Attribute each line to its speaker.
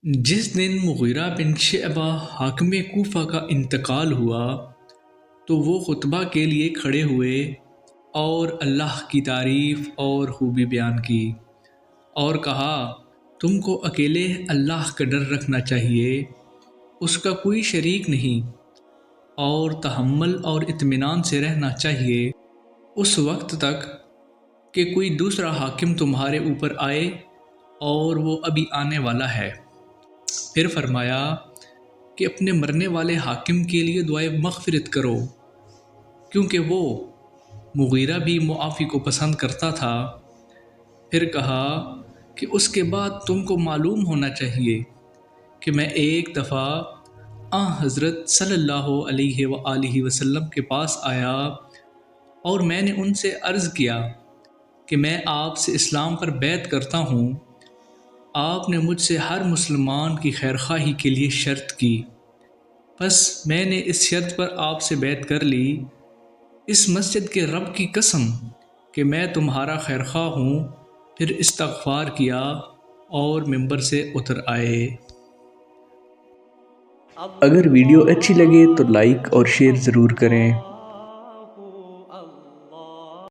Speaker 1: جس دن مغیرہ بن شعبہ حاکم کوفہ کا انتقال ہوا تو وہ خطبہ کے لیے کھڑے ہوئے اور اللہ کی تعریف اور خوبی بیان کی اور کہا، تم کو اکیلے اللہ کا ڈر رکھنا چاہیے، اس کا کوئی شریک نہیں، اور تحمل اور اطمینان سے رہنا چاہیے اس وقت تک کہ کوئی دوسرا حاکم تمہارے اوپر آئے، اور وہ ابھی آنے والا ہے۔ پھر فرمایا کہ اپنے مرنے والے حاکم کے لیے دعائے مغفرت کرو، کیونکہ وہ مغیرہ بھی معافی کو پسند کرتا تھا۔ پھر کہا کہ اس کے بعد تم کو معلوم ہونا چاہیے کہ میں ایک دفعہ حضرت صلی اللہ علیہ وآلہ وسلم کے پاس آیا اور میں نے ان سے عرض کیا کہ میں آپ سے اسلام پر بیعت کرتا ہوں۔ آپ نے مجھ سے ہر مسلمان کی خیرخواہی کے لیے شرط کی، بس میں نے اس شرط پر آپ سے بیعت کر لی، اس مسجد کے رب کی قسم کہ میں تمہارا خیرخواہ ہوں۔ پھر استغفار کیا اور ممبر سے اتر آئے۔
Speaker 2: اگر ویڈیو اچھی لگے تو لائک اور شیئر ضرور کریں۔